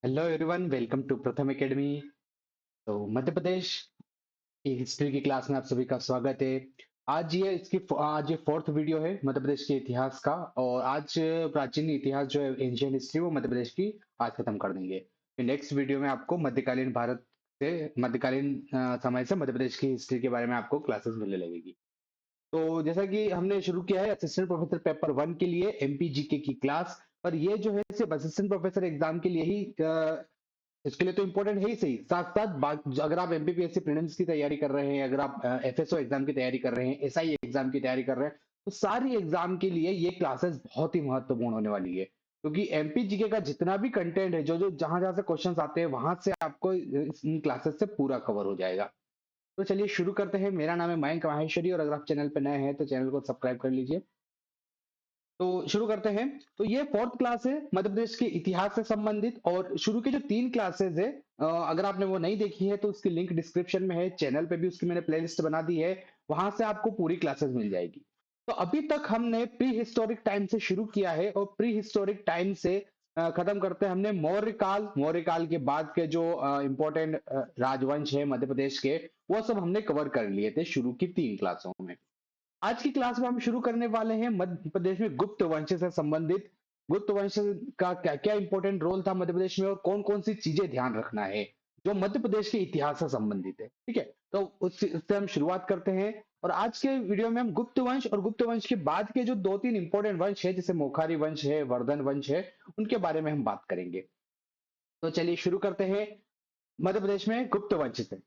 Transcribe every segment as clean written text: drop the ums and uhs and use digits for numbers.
Hello everyone, welcome to प्रथम academy. तो मध्य प्रदेश की हिस्ट्री की क्लास में आप सभी का स्वागत है। आज ये फोर्थ वीडियो है मध्य प्रदेश के इतिहास का। और आज प्राचीन इतिहास जो है, एंशियंट हिस्ट्री, वो मध्य प्रदेश की आज खत्म कर देंगे। फिर नेक्स्ट वीडियो में आपको मध्यकालीन भारत से मध्यकालीन समय से मध्य प्रदेश की हिस्ट्री के बारे में आपको क्लासेस मिलने लगेगी। तो जैसा कि हमने शुरू किया है असिस्टेंट प्रोफेसर पेपर वन के लिए एमपीजीके की क्लास। पर ये जो है सिर्फ असिस्टेंट प्रोफेसर एग्जाम के लिए ही इसके लिए तो इम्पोर्टेंट है ही सही, साथ साथ अगर आप एमपीपीएससी प्रीलिम्स की तैयारी कर रहे हैं, अगर आप एफएसओ एग्जाम की तैयारी कर रहे हैं, एसआई एग्जाम की तैयारी कर रहे हैं, तो सारी एग्जाम के लिए ये क्लासेस बहुत ही महत्वपूर्ण होने वाली है। क्योंकि एमपीजीके का जितना भी कंटेंट है, जो जो जहां जहां से क्वेश्चंस आते हैं, वहां से आपको इन क्लासेस से पूरा कवर हो जाएगा। तो चलिए शुरू करते हैं। मेरा नाम है मयंक माहेश्वरी, और अगर आप चैनल पर नए हैं तो चैनल को सब्सक्राइब कर लीजिए। तो शुरू करते हैं। तो ये फोर्थ क्लास है मध्य प्रदेश के इतिहास से संबंधित, और शुरू के जो तीन क्लासेस है, अगर आपने वो नहीं देखी है तो उसकी लिंक डिस्क्रिप्शन में है, चैनल पे भी उसकी मैंने प्लेलिस्ट बना दी है, वहां से आपको पूरी क्लासेस मिल जाएगी। तो अभी तक हमने प्री हिस्टोरिक टाइम से शुरू किया है, और प्री हिस्टोरिक टाइम से खत्म करते हैं हमने मौर्य काल के बाद के जो इंपॉर्टेंट राजवंश है मध्य प्रदेश के, वो सब हमने कवर कर लिए थे शुरू की तीन क्लासों में। आज की क्लास में हम शुरू करने वाले हैं मध्य प्रदेश में गुप्त वंश से संबंधित। गुप्त वंश का क्या क्या इंपॉर्टेंट रोल था मध्य प्रदेश में, और कौन कौन सी चीजें ध्यान रखना है जो मध्य प्रदेश के इतिहास से संबंधित है। ठीक है, तो उससे हम शुरुआत करते हैं। और आज के वीडियो में हम गुप्त वंश और गुप्त वंश के बाद के जो दो तीन इंपॉर्टेंट वंश है, जैसे मोखारी वंश है, वर्धन वंश है, उनके बारे में हम बात करेंगे। तो चलिए शुरू करते हैं मध्य प्रदेश में गुप्त वंश से।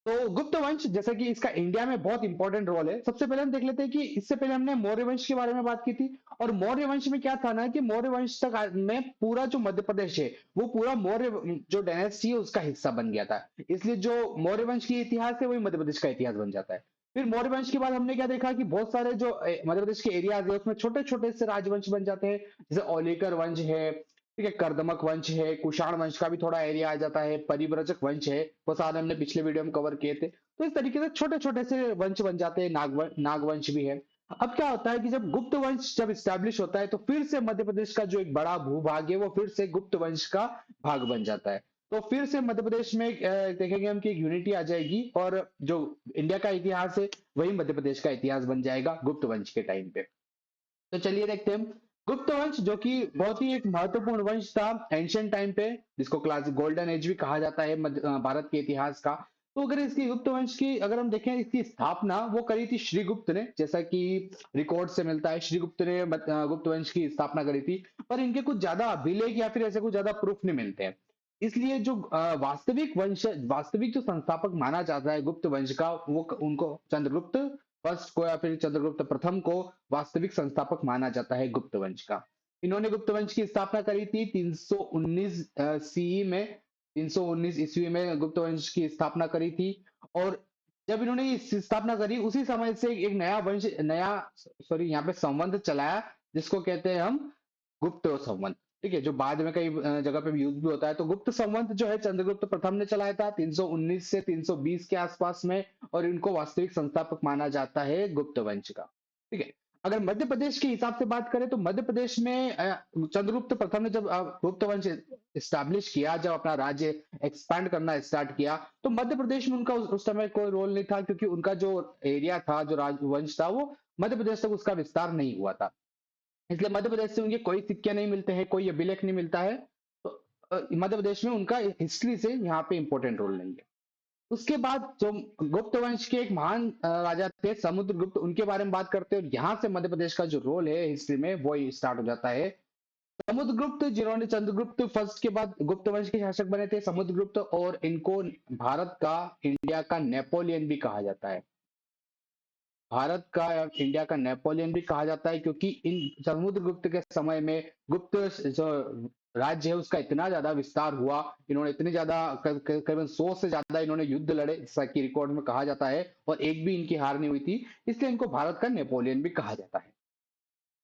तो गुप्त वंश, जैसे कि इसका इंडिया में बहुत इंपॉर्टेंट रोल है, सबसे पहले हम देख लेते हैं कि इससे पहले हमने मौर्य वंश के बारे में बात की थी। और मौर्य वंश में क्या था ना, कि मौर्य वंश तक में पूरा जो मध्य प्रदेश है, वो पूरा मौर्य जो डायनेस्टी है उसका हिस्सा बन गया था। इसलिए जो मौर्य वंश की इतिहास है, वही मध्य प्रदेश का इतिहास बन जाता है। फिर मौर्य वंश के बाद हमने क्या देखा कि बहुत सारे जो मध्य प्रदेश के एरियाज है, उसमें छोटे छोटे से राजवंश बन जाते हैं। जैसे औलिकर वंश है, ठीक है, कर्दमक वंश है, कुषाण वंश का भी थोड़ा एरिया आ जाता है, परिव्रजक वंश है, वो सारे हमने पिछले वीडियो में कवर किए थे। तो इस तरीके से छोटे छोटे से वंश बन जाते हैं। नागवंश भी है। अब क्या होता है कि जब गुप्त वंश जब स्टैब्लिश होता है, तो फिर से मध्य प्रदेश का जो एक बड़ा भूभाग है, वो फिर से गुप्त वंश का भाग बन जाता है। तो फिर से मध्य प्रदेश में देखेंगे हम कि एक यूनिटी आ जाएगी, और जो इंडिया का इतिहास है, वही मध्य प्रदेश का इतिहास बन जाएगा गुप्त वंश के टाइम पे। तो चलिए देखते हैं। गुप्त वंश, जो कि बहुत ही एक महत्वपूर्ण वंश था एंशियंट टाइम पे, जिसको क्लासिक गोल्डन एज भी कहा जाता है भारत के इतिहास का। तो अगर इसकी गुप्त वंश की अगर हम देखें, इसकी स्थापना वो करी थी श्रीगुप्त ने, जैसा कि रिकॉर्ड से मिलता है। श्रीगुप्त ने गुप्त वंश की स्थापना करी थी। पर इनके कुछ ज्यादा अभिलेख या फिर ऐसे कुछ ज्यादा प्रूफ नहीं मिलते हैं। इसलिए जो वास्तविक जो संस्थापक माना जाता है गुप्त वंश का, वो उनको चंद्रगुप्त फर्स्ट को या फिर चंद्रगुप्त प्रथम को वास्तविक संस्थापक माना जाता है गुप्त वंश का। इन्होंने गुप्त वंश की स्थापना करी थी 319 सीई में, 319 ईस्वी में गुप्त वंश की स्थापना करी थी। और जब इन्होंने इस स्थापना करी, उसी समय से एक नया सॉरी यहाँ पे संवंत चलाया, जिसको कहते हैं हम गुप्त संवंत। ठीक है, जो बाद में कई जगह पे यूज भी होता है। तो गुप्त संवंत जो है चंद्रगुप्त प्रथम ने चलाया था 319 से 320 के आसपास में, और इनको वास्तविक संस्थापक माना जाता है गुप्त वंश का। ठीक है, अगर मध्य प्रदेश के हिसाब से बात करें, तो मध्य प्रदेश में चंद्रगुप्त प्रथम ने जब गुप्त वंश स्टैब्लिश किया, जब अपना राज्य एक्सपैंड करना स्टार्ट किया, तो मध्य प्रदेश में उनका उस समय कोई रोल नहीं था, क्योंकि उनका जो एरिया था, जो राजवंश था, वो मध्य प्रदेश तक उसका विस्तार नहीं हुआ था। इसलिए मध्य प्रदेश से उनके कोई सिक्के नहीं मिलते हैं, कोई अभिलेख नहीं मिलता है। तो मध्य प्रदेश में उनका हिस्ट्री से यहाँ पे इंपॉर्टेंट रोल नहीं है। उसके बाद जो गुप्त वंश के एक महान राजा थे समुद्रगुप्त, उनके बारे में बात करते हैं, और यहाँ से मध्य प्रदेश का जो रोल है हिस्ट्री में, वो स्टार्ट हो जाता है। समुद्रगुप्त, जिन्होंने चंद्रगुप्त फर्स्ट के बाद गुप्त वंश के शासक बने थे समुद्रगुप्त, और इनको भारत का, इंडिया का नेपोलियन भी कहा जाता है। भारत का या इंडिया का नेपोलियन भी कहा जाता है, क्योंकि इन समुद्रगुप्त के समय में गुप्त जो राज्य है उसका इतना ज्यादा विस्तार हुआ, इन्होंने इतने ज्यादा करीबन 100 से ज्यादा इन्होंने युद्ध लड़े, जैसा कि रिकॉर्ड में कहा जाता है, और एक भी इनकी हार नहीं हुई थी। इसलिए इनको भारत का नेपोलियन भी कहा जाता है।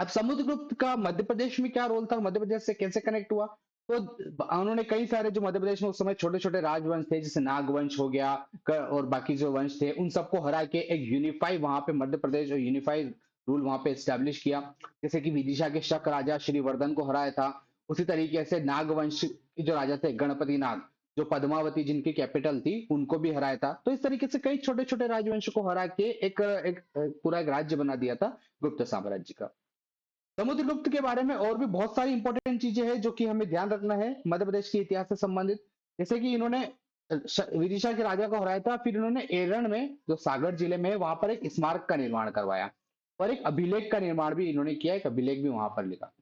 अब समुद्रगुप्त का मध्य प्रदेश में क्या रोल था, मध्य प्रदेश से कैसे कनेक्ट हुआ? तो उन्होंने कई सारे जो मध्य प्रदेश में उस समय छोटे छोटे राजवंश थे, जैसे नागवंश हो गया, और बाकी जो वंश थे, उन सबको हरा के एक यूनिफाई वहां पे मध्य प्रदेश, और यूनिफाइड रूल वहां पे स्टैब्लिश किया। जैसे कि विदिशा के शक राजा श्रीवर्धन को हराया था। उसी तरीके से नागवंश के जो राजा थे गणपति नाग, जो पद्मावती जिनकी कैपिटल थी उनको भी हराया था। तो इस तरीके से कई छोटे छोटे राजवंश को हरा के एक पूरा एक राज्य बना दिया था गुप्त साम्राज्य का। समुद्रगुप्त के बारे में और भी बहुत सारी इंपॉर्टेंट चीजें हैं जो कि हमें ध्यान रखना है मध्य प्रदेश के इतिहास से संबंधित। जैसे कि इन्होंने विदिशा के राजा को हराया था, फिर इन्होंने एरण में जो सागर जिले में है वहां पर एक स्मारक का निर्माण करवाया और एक अभिलेख का निर्माण भी इन्होंने किया, एक अभिलेख भी वहां पर लिखा।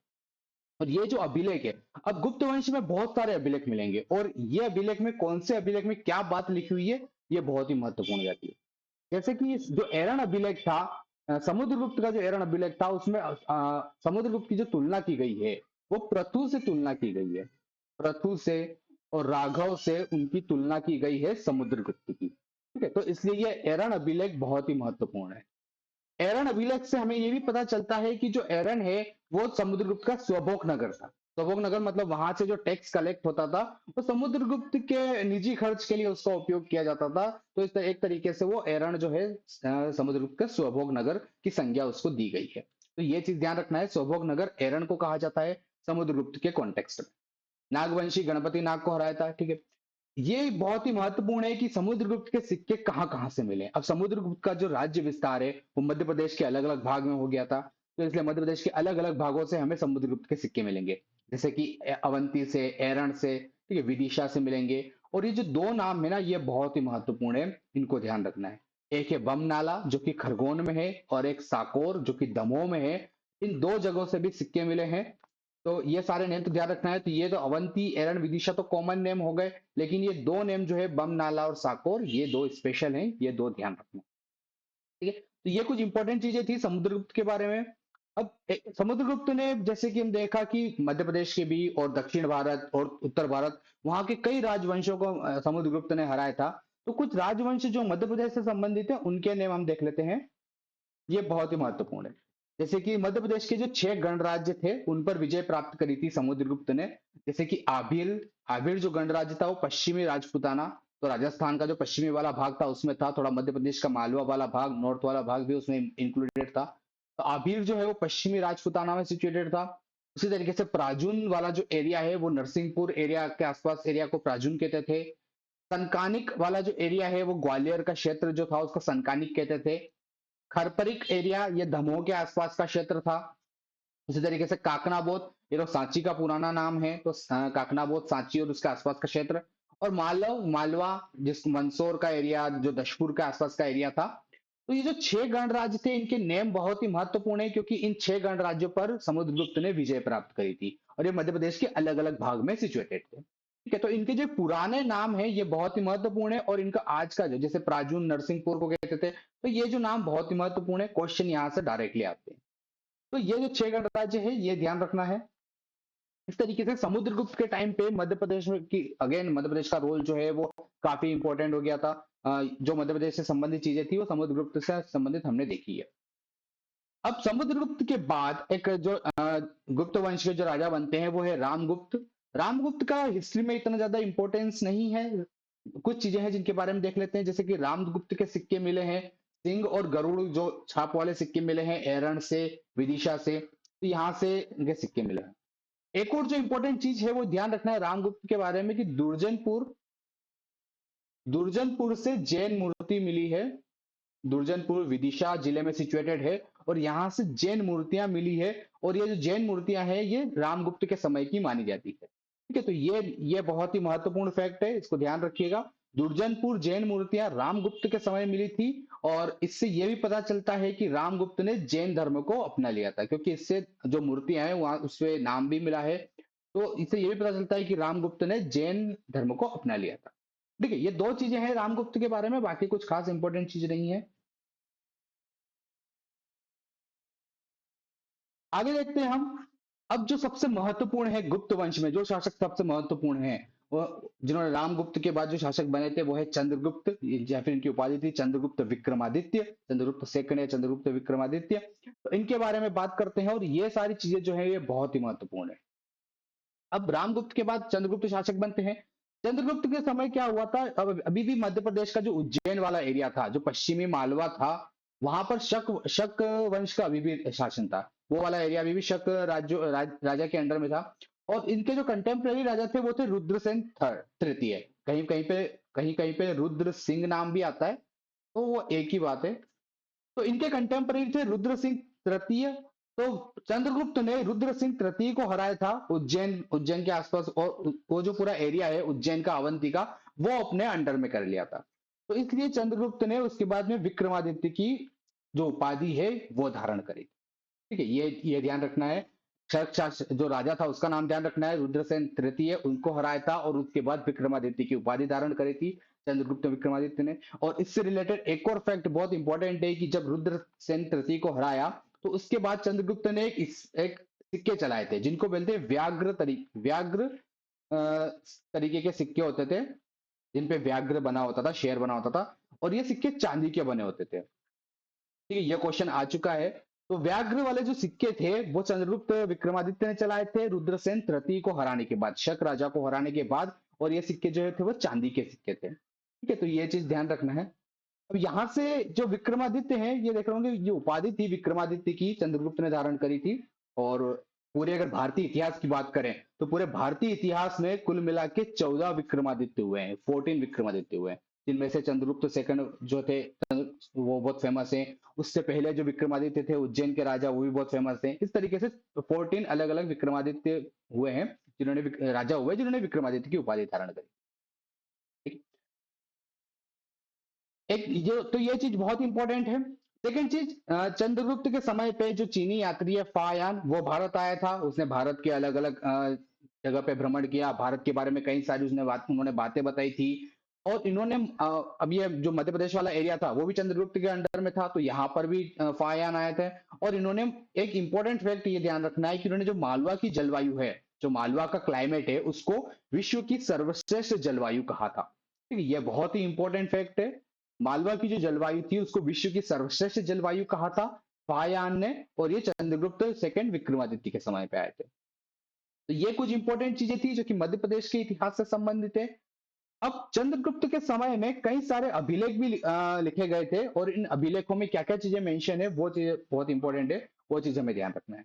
और ये जो अभिलेख है, अब गुप्त वंश में बहुत सारे अभिलेख मिलेंगे और ये अभिलेख में कौन से अभिलेख में क्या बात लिखी हुई है ये बहुत ही महत्वपूर्ण हो जाती है। जैसे कि जो एरन अभिलेख था, समुद्रगुप्त का जो एरन अभिलेख था उसमें समुद्रगुप्त की जो तुलना की गई है वो प्रथु से तुलना की गई है, प्रथु से और राघव से उनकी तुलना की गई है समुद्रगुप्त की। ठीक है, तो इसलिए ये एरन अभिलेख बहुत ही महत्वपूर्ण है। एरन अभिलेख से हमें ये भी पता चलता है कि जो एरन है वो समुद्रगुप्त का स्वभोग नगर था। स्वभोग नगर मतलब वहां से जो टैक्स कलेक्ट होता था वो समुद्रगुप्त के निजी खर्च के लिए उसका उपयोग किया जाता था। तो इस एक तरीके से वो एरन जो है समुद्रगुप्त का स्वभोग नगर की संज्ञा उसको दी गई है। तो ये चीज ध्यान रखना है, स्वभोग नगर एरन को कहा जाता है समुद्रगुप्त के कॉन्टेक्स्ट में। नागवंशी गणपति नाग को हराया था। ठीक है, ये बहुत ही महत्वपूर्ण है कि समुद्रगुप्त के सिक्के कहाँ कहाँ से मिले। अब समुद्रगुप्त का जो राज्य विस्तार है वो मध्य प्रदेश के अलग अलग भाग में हो गया था, तो इसलिए मध्य प्रदेश के अलग अलग भागों से हमें समुद्रगुप्त के सिक्के मिलेंगे। जैसे कि अवंती से, एरण से, ठीक है, विदिशा से मिलेंगे। और ये जो दो नाम है ना ये बहुत ही महत्वपूर्ण है, इनको ध्यान रखना है। एक है बमनाला जो कि खरगोन में है और एक साकोर जो कि दमोह में है। इन दो जगहों से भी सिक्के मिले हैं। तो ये सारे नेम तो ध्यान रखना है। तो ये तो अवंती एरन विदिशा तो कॉमन नेम हो गए, लेकिन ये दो नेम जो है बम नाला और साकोर ये दो स्पेशल हैं, ये दो ध्यान रखना। ठीक है, तो ये कुछ इंपॉर्टेंट चीजें थी समुद्रगुप्त के बारे में। अब समुद्रगुप्त ने जैसे कि हम देखा कि मध्य प्रदेश के भी और दक्षिण भारत और उत्तर भारत वहां के कई राजवंशों को समुद्रगुप्त ने हराया था। तो कुछ राजवंश जो मध्य प्रदेश से संबंधित है उनके नेम हम देख लेते हैं, ये बहुत ही महत्वपूर्ण है। जैसे कि मध्य प्रदेश के जो 6 गणराज्य थे उन पर विजय प्राप्त करी थी समुद्रगुप्त ने। जैसे कि आभिर, आभिर जो गणराज्य था वो पश्चिमी राजपूताना, तो राजस्थान का जो पश्चिमी वाला भाग था उसमें था, थोड़ा मध्य प्रदेश का मालवा वाला भाग, नॉर्थ वाला भाग भी उसमें इंक्लूडेड था। तो आभिर जो है वो पश्चिमी राजपूताना में सिचुएटेड था। उसी तरीके से प्राजून वाला जो एरिया है वो नरसिंहपुर एरिया के आसपास एरिया को प्राजून कहते थे। सनकानिक वाला जो एरिया है वो ग्वालियर का क्षेत्र जो था उसको सनकानिक कहते थे। खरपरिक एरिया ये दमोह के आसपास का क्षेत्र था। उसी तरीके से काकनाबोत ये तो सांची का पुराना नाम है, तो काकनाबोत सांची और उसके आसपास का क्षेत्र। और मालव मालवा जिस मंदसौर का एरिया जो दशपुर के आसपास का एरिया था। तो ये जो 6 गणराज्य थे इनके नेम बहुत ही महत्वपूर्ण है क्योंकि इन 6 गणराज्यों पर समुद्रगुप्त ने विजय प्राप्त करी थी और ये मध्य प्रदेश के अलग अलग भाग में सिचुएटेड थे। ठीक है, तो इनके जो पुराने नाम है ये बहुत ही महत्वपूर्ण है और इनका आज का जो जैसे प्राचीन नरसिंहपुर को कहते थे, तो ये जो नाम बहुत ही महत्वपूर्ण है, क्वेश्चन यहाँ से डायरेक्टली आते हैं। तो ये जो 6 गणराज्य है ये ध्यान रखना है। इस तरीके से समुद्रगुप्त के टाइम पे मध्य प्रदेश में की अगेन मध्य प्रदेश का रोल जो है वो काफी इंपॉर्टेंट हो गया था। जो मध्य प्रदेश से संबंधित चीजें थी वो समुद्रगुप्त से संबंधित हमने देखी है। अब समुद्रगुप्त के बाद एक जो गुप्त वंश के जो राजा बनते हैं वो है रामगुप्त। रामगुप्त का हिस्ट्री में इतना ज्यादा इंपॉर्टेंस नहीं है, कुछ चीजें हैं जिनके बारे में देख लेते हैं। जैसे कि रामगुप्त के सिक्के मिले हैं, सिंह और गरुड़ जो छाप वाले सिक्के मिले हैं एरण से, विदिशा से, तो यहाँ से इनके सिक्के मिले हैं। एक और जो इंपॉर्टेंट चीज है वो ध्यान रखना है रामगुप्त के बारे में कि दुर्जनपुर, दुर्जनपुर से जैन मूर्ति मिली है। दुर्जनपुर विदिशा जिले में सिचुएटेड है और यहाँ से जैन मूर्तियां मिली है। और ये जो जैन मूर्तियां हैं ये रामगुप्त के समय की मानी जाती है। ठीक है, तो ये बहुत ही महत्वपूर्ण फैक्ट है, इसको ध्यान रखिएगा। दुर्जनपुर जैन मूर्तियां रामगुप्त के समय मिली थी और इससे यह भी पता चलता है कि रामगुप्त ने जैन धर्म को अपना लिया था क्योंकि इससे जो मूर्तियां हैं वहां उससे नाम भी मिला है। तो इससे यह भी पता चलता है कि रामगुप्त ने जैन धर्म को अपना लिया था। ठीक है, ये दो चीजें हैं रामगुप्त के बारे में, बाकी कुछ खास इंपॉर्टेंट चीज नहीं है। आगे देखते हैं हम। अब जो सबसे महत्वपूर्ण है गुप्त वंश में जो शासक सबसे महत्वपूर्ण है वो जिन्होंने रामगुप्त के बाद जो शासक बने थे वो है चंद्रगुप्त, या फिर इनकी उपाधि थी चंद्रगुप्त विक्रमादित्य, चंद्रगुप्त सेकंड या चंद्रगुप्त विक्रमादित्य। तो इनके बारे में बात करते हैं और ये सारी चीजें जो है ये बहुत ही महत्वपूर्ण है। अब रामगुप्त के बाद चंद्रगुप्त शासक बनते हैं। चंद्रगुप्त के समय क्या हुआ था, अब अभी भी मध्य प्रदेश का जो उज्जैन वाला एरिया था जो पश्चिमी मालवा था वहां पर शक शक वंश का अभी भी शासन था। वो वाला एरिया अभी भी शक राजा के अंडर में था। और इनके जो कंटेम्प्रेरी राजा थे वो थे रुद्रसेन तृतीय। कहीं कहीं पे रुद्र सिंह नाम भी आता है, तो वो एक ही बात है। तो इनके कंटेम्पररी थे रुद्र सिंह तृतीय। तो चंद्रगुप्त ने रुद्र सिंह तृतीय को हराया था उज्जैन उज्जैन के आसपास, और वो जो पूरा एरिया है उज्जैन का, अवंती का, वो अपने अंडर में कर लिया था। तो इसलिए चंद्रगुप्त ने उसके बाद में विक्रमादित्य की जो उपाधि है वो धारण करी। ठीक है, ये ध्यान रखना है। जो राजा था उसका नाम ध्यान रखना है, रुद्रसेन तृतीय, उनको हराया था और उसके बाद विक्रमादित्य की उपाधि धारण करी थी चंद्रगुप्त विक्रमादित्य ने। और इससे रिलेटेड एक और फैक्ट बहुत इंपॉर्टेंट है कि जब रुद्रसेन तृतीय को हराया तो उसके बाद चंद्रगुप्त ने एक सिक्के चलाए थे जिनको बोलते हैं व्याघ्र तरीके के सिक्के होते थे, जिन पे व्याघ्र बना होता था, शेर बना होता था, और ये सिक्के चांदी के बने होते थे। ठीक है, ये क्वेश्चन आ चुका है। तो व्याघ्र वाले जो सिक्के थे वो चंद्रगुप्त विक्रमादित्य ने चलाए थे रुद्रसेन तृतीय को हराने के बाद, शक राजा को हराने के बाद। और ये सिक्के जो थे वो चांदी के सिक्के थे। ठीक है, तो ये चीज ध्यान रखना है। अब यहां से जो विक्रमादित्य है, ये देख रहे होंगे, ये उपाधि थी विक्रमादित्य की, चंद्रगुप्त ने धारण करी थी। और पूरे अगर भारतीय इतिहास की बात करें तो पूरे भारतीय इतिहास में कुल मिला के 14 विक्रमादित्य हुए हैं, 14 विक्रमादित्य हुए हैं, जिनमें से चंद्रगुप्त सेकंड जो थे वो बहुत फेमस है। उससे पहले जो विक्रमादित्य थे उज्जैन के राजा, वो भी बहुत फेमस थे। इस तरीके से 14 अलग अलग विक्रमादित्य हुए हैं, राजा हुए जिन्होंने विक्रमादित्य की उपाधि धारण करी। ठीक? एक ये तो ये चीज बहुत इंपॉर्टेंट है। सेकंड चीज, चंद्रगुप्त के समय पे जो चीनी यात्री है फायान, वो भारत आया था। उसने भारत के अलग अलग जगह पे भ्रमण किया, भारत के बारे में कई सारी उन्होंने बातें बताई थी। और इन्होंने अब ये जो मध्य प्रदेश वाला एरिया था वो भी चंद्रगुप्त के अंडर में था, तो यहाँ पर भी फायान आए थे। और इन्होंने एक इंपॉर्टेंट फैक्ट ये ध्यान रखना है कि इन्होंने जो मालवा की जलवायु है, जो मालवा का क्लाइमेट है, उसको विश्व की सर्वश्रेष्ठ जलवायु कहा था। ठीक है, ये बहुत ही इंपॉर्टेंट फैक्ट है। मालवा की जो जलवायु थी उसको विश्व की सर्वश्रेष्ठ जलवायु कहा था फायान ने, और ये चंद्रगुप्त सेकंड विक्रमादित्य के समय पे आए थे। तो ये कुछ इंपॉर्टेंट चीजें थी जो कि मध्य प्रदेश के इतिहास से संबंधित है। अब चंद्रगुप्त के समय में कई सारे अभिलेख भी लिखे गए थे, और इन अभिलेखों में क्या क्या चीजें मेंशन है वो चीजें बहुत इंपॉर्टेंट है, वो चीजें हमें ध्यान रखना है।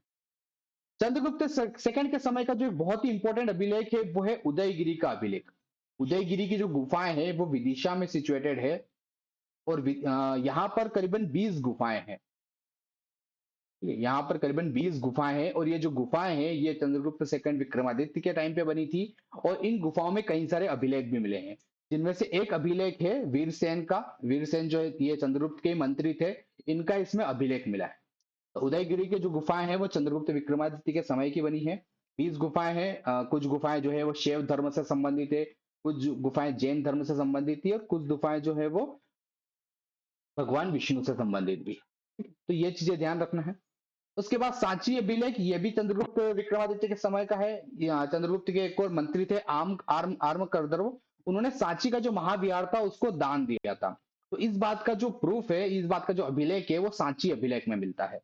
चंद्रगुप्त सेकंड के समय का जो बहुत ही इंपॉर्टेंट अभिलेख है वो है उदयगिरी का अभिलेख। उदयगिरी की जो गुफाएं हैं वो विदिशा में सिचुएटेड है, और यहाँ पर करीबन 20 गुफाएं हैं। यहाँ पर करीबन 20 गुफाएं हैं, और ये जो गुफाएं हैं ये चंद्रगुप्त सेकंड विक्रमादित्य के टाइम पे बनी थी। और इन गुफाओं में कई सारे अभिलेख भी मिले हैं, जिनमें से एक अभिलेख है वीरसेन का। वीरसेन जो है ये चंद्रगुप्त के मंत्री थे, इनका इसमें अभिलेख मिला है। तो उदयगिरी के जो गुफाएं हैं वो चंद्रगुप्त विक्रमादित्य के समय की बनी है। 20 गुफाएं हैं। कुछ गुफाएं जो है वो शैव धर्म से संबंधित है, कुछ गुफाएं जैन धर्म से संबंधित थी, और कुछ गुफाएं जो है वो भगवान विष्णु से संबंधित भी। तो ये चीजें ध्यान रखना है। उसके बाद सांची अभिलेख, ये भी चंद्रगुप्त विक्रमादित्य के समय का है। चंद्रगुप्त के एक और मंत्री थे आर्म करदर्व, उन्होंने सांची का जो महाविहार था उसको दान दिया था। तो इस बात का जो प्रूफ है, इस बात का जो अभिलेख है वो सांची अभिलेख में मिलता है,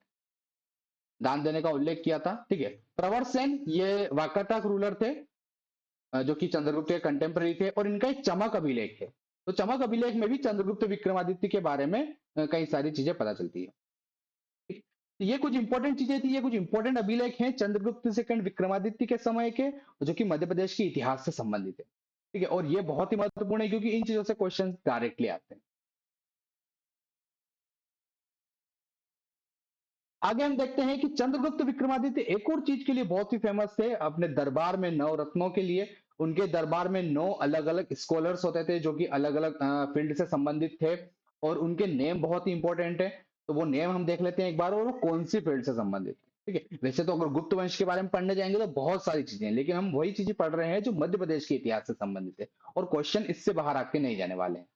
दान देने का उल्लेख किया था। ठीक है, प्रवर सेन ये वाकाटक रूलर थे, जो कि चंद्रगुप्त के कंटेम्पररी थे, और इनका एक चमक अभिलेख है। तो चमक अभिलेख में भी चंद्रगुप्त विक्रमादित्य के बारे में कई सारी चीजें पता चलती है। तो ये कुछ इंपॉर्टेंट चीजें थी, ये कुछ इंपॉर्टेंट अभिलेख हैं चंद्रगुप्त सेकंड विक्रमादित्य के समय के, जो कि मध्य प्रदेश के इतिहास से संबंधित है। ठीक है, और ये बहुत ही महत्वपूर्ण है क्योंकि इन चीजों से क्वेश्चन डायरेक्टली आते हैं। आगे हम देखते हैं कि चंद्रगुप्त विक्रमादित्य एक और चीज के लिए बहुत ही फेमस थे, अपने दरबार में नवरत्नों के लिए। उनके दरबार में 9 अलग अलग स्कॉलर्स होते थे जो कि अलग अलग फील्ड से संबंधित थे, और उनके नेम बहुत ही इंपॉर्टेंट है। तो वो नेम हम देख लेते हैं एक बार, और वो कौन सी फील्ड से संबंधित है। ठीक है, वैसे तो अगर गुप्त वंश के बारे में पढ़ने जाएंगे तो बहुत सारी चीजें हैं, लेकिन हम वही चीजें पढ़ रहे हैं जो मध्य प्रदेश के इतिहास से संबंधित है, और क्वेश्चन इससे बाहर आके नहीं जाने वाले हैं।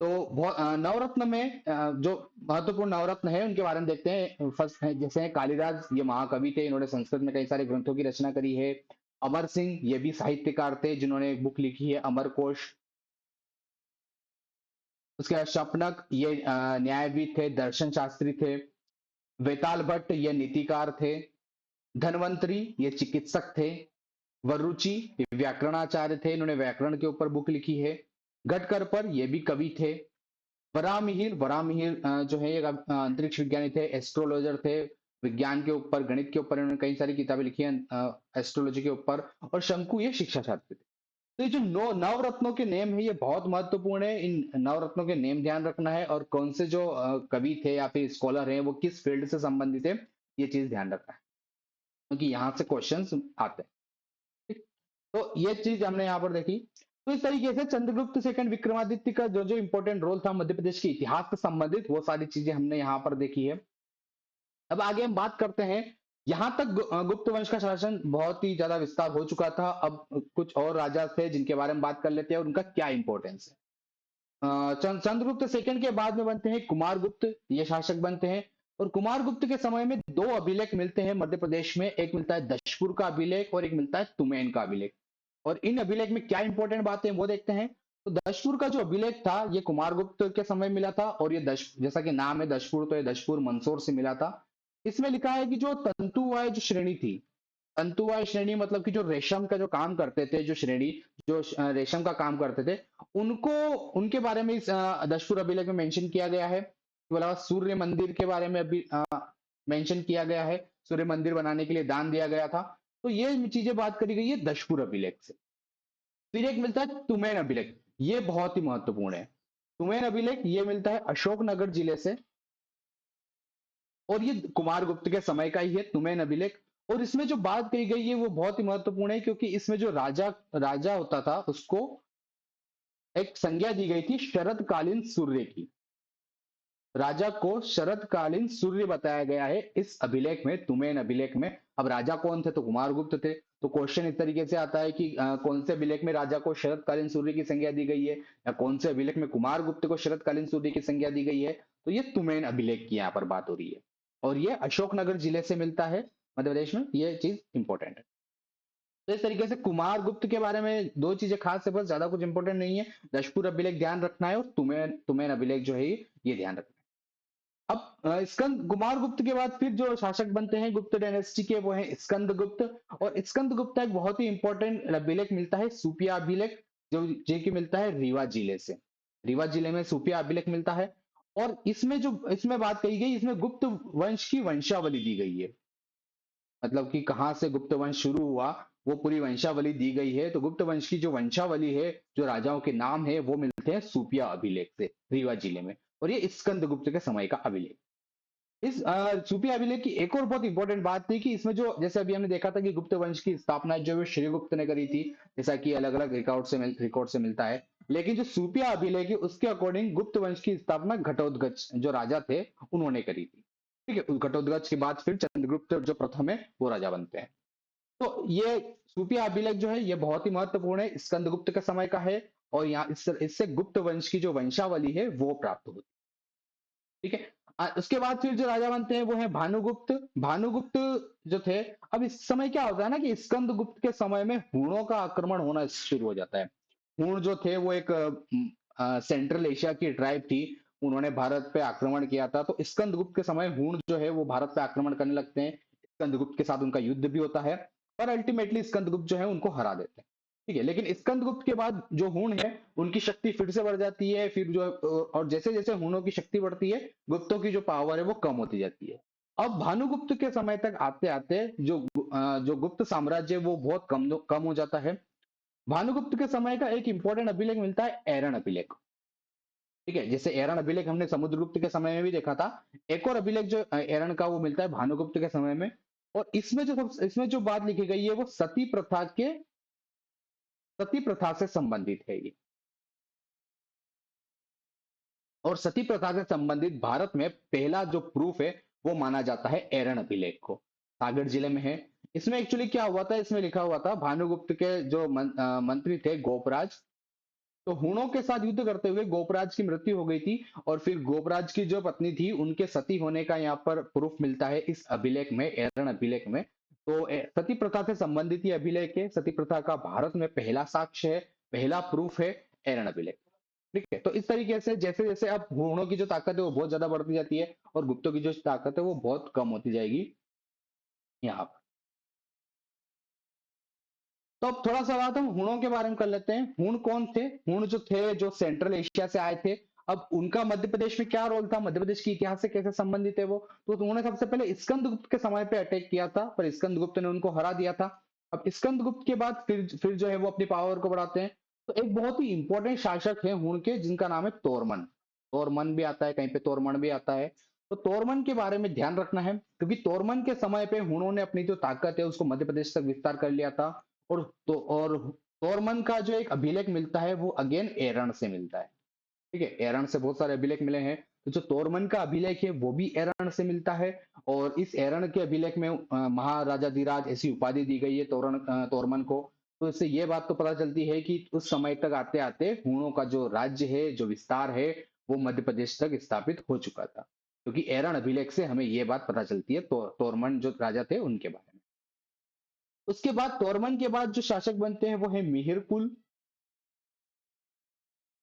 तो बहुत नवरत्न में जो महत्वपूर्ण नवरत्न है उनके बारे में देखते हैं। फर्स्ट है जैसे हैं कालिदास, ये महाकवि थे, इन्होंने संस्कृत में कई सारे ग्रंथों की रचना करी है। अमर सिंह ये भी साहित्यकार थे जिन्होंने एक बुक लिखी है अमर कोश। उसके बाद शपनक ये न्यायविद थे, दर्शन शास्त्री थे। वेताल भट्ट ये नीतिकार थे। धनवंतरी ये चिकित्सक थे। वरुचि ये व्याकरणाचार्य थे, इन्होंने व्याकरण के ऊपर बुक लिखी है। गटकर पर ये भी कवि थे। वराहमिहिर वराहमिहिर जो है एक अंतरिक्ष विज्ञानी थे, एस्ट्रोलॉजर थे। विज्ञान के ऊपर, गणित के ऊपर इन्होंने कई सारी किताबें लिखी हैं, एस्ट्रोलॉजी के ऊपर। और शंकु ये शिक्षा शास्त्र थे। तो ये जो नवरत्नों के नेम है ये बहुत महत्वपूर्ण है। इन नवरत्नों के नेम ध्यान रखना है, और कौन से जो कवि थे या फिर स्कॉलर हैं वो किस फील्ड से संबंधित है, ये चीज ध्यान रखना है, क्योंकि यहाँ से क्वेश्चंस आते हैं। ठीक? तो ये चीज हमने यहाँ पर देखी। तो इस तरीके से चंद्रगुप्त सेकंड विक्रमादित्य का जो जो इंपॉर्टेंट रोल था मध्य प्रदेश के इतिहास से संबंधित, वो सारी चीजें हमने यहाँ पर देखी है। अब आगे हम बात करते हैं। यहां तक गुप्त वंश का शासन बहुत ही ज्यादा विस्तार हो चुका था। अब कुछ और राजा थे जिनके बारे में बात कर लेते हैं और उनका क्या इंपॉर्टेंस है। चंद्रगुप्त सेकंड के बाद में बनते हैं कुमारगुप्त, ये शासक बनते हैं। और कुमारगुप्त के समय में दो अभिलेख मिलते हैं मध्य प्रदेश में, एक मिलता है दशपुर का अभिलेख और एक मिलता है तुमैन का अभिलेख। और इन अभिलेख में क्या इंपॉर्टेंट बातें हैं वो देखते हैं। तो दशपुर का जो अभिलेख था ये कुमारगुप्त के समय मिला था, और ये दश जैसा कि नाम है दशपुर, तो ये दशपुर मंदसौर से मिला था। इसमें लिखा है कि जो तंतुवाय जो श्रेणी थी, तंतुवाय श्रेणी मतलब कि जो रेशम का जो काम करते थे, जो श्रेणी जो रेशम का काम करते थे, उनको उनके बारे में इस दशपुर अभिलेख में मेंशन किया गया है। इसके अलावा सूर्य मंदिर के बारे में अभी मेंशन किया गया है, सूर्य मंदिर बनाने के लिए दान दिया गया था। तो ये चीजें बात करी गई है दशपुर अभिलेख से। फिर एक मिलता है तुमैन अभिलेख, ये बहुत ही महत्वपूर्ण है। तुमैन अभिलेख ये मिलता है अशोकनगर जिले से, और ये कुमारगुप्त के समय का ही है तुमैन अभिलेख। और इसमें जो बात कही गई है वो बहुत ही महत्वपूर्ण है, क्योंकि इसमें जो राजा राजा होता था उसको एक संज्ञा दी गई थी शरतकालीन सूर्य की। राजा को शरतकालीन सूर्य बताया गया है इस अभिलेख में, तुमैन अभिलेख में। अब राजा कौन थे, तो कुमारगुप्त थे। तो क्वेश्चन इस तरीके से आता है कि कौन से अभिलेख में राजा को शरतकालीन सूर्य की संज्ञा दी गई है, या कौन से अभिलेख में कुमारगुप्त को शरतकालीन सूर्य की संज्ञा दी गई है। तो ये तुमैन अभिलेख की यहाँ पर बात हो रही है, और ये अशोकनगर जिले से मिलता है मध्य प्रदेश में। ये चीज इंपॉर्टेंट है। तो इस तरीके से कुमारगुप्त के बारे में दो चीजें खास है, बस ज्यादा कुछ इंपॉर्टेंट नहीं है। दशपुर अभिलेख ध्यान रखना है, और तुमैन तुमैन अभिलेख जो है ये ध्यान रखना है। अब स्कंद कुमारगुप्त के बाद फिर जो शासक बनते हैं गुप्त डायनेस्टी के, वो है स्कंदगुप्त। और स्कंदगुप्त एक बहुत ही इंपॉर्टेंट अभिलेख मिलता है, सुपिया अभिलेख, जो कि मिलता है रीवा जिले से। रीवा जिले में सुपिया अभिलेख मिलता है। और इसमें बात कही गई, इसमें गुप्त वंश की वंशावली दी गई है। मतलब कि कहाँ से गुप्त वंश शुरू हुआ, वो पूरी वंशावली दी गई है। तो गुप्त वंश की जो वंशावली है, जो राजाओं के नाम है, वो मिलते हैं सुपिया अभिलेख से रीवा जिले में। और ये स्कंदगुप्त के समय का अभिलेख। इस सूफी अभिलेख की एक और बहुत इंपॉर्टेंट बात थी कि इसमें जो, जैसे अभी हमने देखा था कि गुप्त वंश की स्थापना जो है श्रीगुप्त ने करी थी, जैसा कि अलग अलग रिकॉर्ड से मिलता है। लेकिन जो सूफिया अभिलेख है उसके अकॉर्डिंग गुप्त वंश की स्थापना घटोत्कच जो राजा थे उन्होंने करी थी। ठीक है, उस घटोत्कच के बाद फिर चंद्रगुप्त जो प्रथम है वो राजा बनते हैं। तो ये सूफिया अभिलेख जो है ये बहुत ही महत्वपूर्ण है, स्कंदगुप्त के समय का है। और यहाँ इससे गुप्त वंश की जो वंशावली है वो प्राप्त होती है। ठीक है। उसके बाद फिर जो राजा बनते हैं वो है भानुगुप्त। भानुगुप्त जो थे, अब इस समय क्या होता है ना कि स्कंदगुप्त के समय में हूणों का आक्रमण होना शुरू हो जाता है। हूण जो थे वो एक सेंट्रल एशिया की ट्राइब थी, उन्होंने भारत पे आक्रमण किया था। तो स्कंदगुप्त के समय हूण जो है वो भारत पे आक्रमण करने लगते हैं। स्कंदगुप्त के साथ उनका युद्ध भी होता है, और अल्टीमेटली स्कंदगुप्त जो है उनको हरा देते हैं। ठीक है, लेकिन स्कंदगुप्त के बाद जो हूण है उनकी शक्ति फिर से बढ़ जाती है। फिर जो, और जैसे जैसे हूणों की शक्ति बढ़ती है, गुप्तों की जो पावर है वो कम होती जाती है। अब भानुगुप्त के समय तक आते आते जो गुप्त साम्राज्य है वो बहुत कम हो जाता है। भानुगुप्त के समय का एक इंपॉर्टेंट अभिलेख मिलता है एरन अभिलेख। ठीक है, जैसे एरन अभिलेख हमने समुद्रगुप्त के समय में भी देखा था। एक और अभिलेख जो एरन का वो मिलता है भानुगुप्त के समय में। और इसमें जो बात लिखी गई है वो सती प्रथा से संबंधित है ये। और सती प्रथा से संबंधित भारत में पहला जो प्रूफ है वो माना जाता है एरन अभिलेख को, सागर जिले में है। इसमें एक्चुअली क्या हुआ था, इसमें लिखा हुआ था भानुगुप्त के जो मंत्री थे गोपराज, तो हूणों के साथ युद्ध करते हुए गोपराज की मृत्यु हो गई थी। और फिर गोपराज की जो पत्नी थी उनके सती होने का यहाँ पर प्रूफ मिलता है इस अभिलेख में, एरन अभिलेख में। तो सती प्रथा से संबंधित ये अभिलेख है। सती प्रथा का भारत में पहला साक्ष्य है, पहला प्रूफ है एरन अभिलेख। ठीक है, तो इस तरीके से जैसे जैसे अब हूणों की जो ताकत है वो बहुत ज्यादा बढ़ती जाती है, और गुप्तों की जो ताकत है वो बहुत कम होती जाएगी यहाँ पर। तो अब थोड़ा सा बात हम हूणों के बारे में कर लेते हैं। हूण कौन थे? हूण जो थे, जो सेंट्रल एशिया से आए थे। अब उनका मध्य प्रदेश में क्या रोल था, मध्य प्रदेश के इतिहास से कैसे संबंधित है वो, तो उन्होंने सबसे पहले स्कंदगुप्त के समय पे अटैक किया था, पर स्कंदगुप्त ने उनको हरा दिया था। अब स्कंदगुप्त के बाद फिर जो है वो अपनी पावर को बढ़ाते हैं। तो एक बहुत ही इंपॉर्टेंट शासक है हुण के, जिनका नाम है तोरमन। तोरमन भी आता है कहीं पे, तोरमन भी आता है। तो तोरमन के बारे में ध्यान रखना है, क्योंकि तोरमन के समय पे हुणों ने अपनी जो ताकत है उसको मध्य प्रदेश तक विस्तार कर लिया था। और तोरमन का जो एक अभिलेख मिलता है वो अगेन एरण से मिलता है। ठीक है, एरण से बहुत सारे अभिलेख मिले हैं। तो जो तोरमन का अभिलेख है वो भी एरण से मिलता है। और इस एरण के अभिलेख में महाराजाधिराज ऐसी उपाधि दी गई है तोरमन को। तो इससे ये बात तो पता चलती है कि उस समय तक आते आते हुणों का जो राज्य है, जो विस्तार है, वो मध्य प्रदेश तक स्थापित हो चुका था, क्योंकि एरण अभिलेख से हमें ये बात पता चलती है तोरमन जो राजा थे उनके बारे में। उसके बाद तोरमन के बाद जो शासक बनते हैं वो है मिहिरकुल।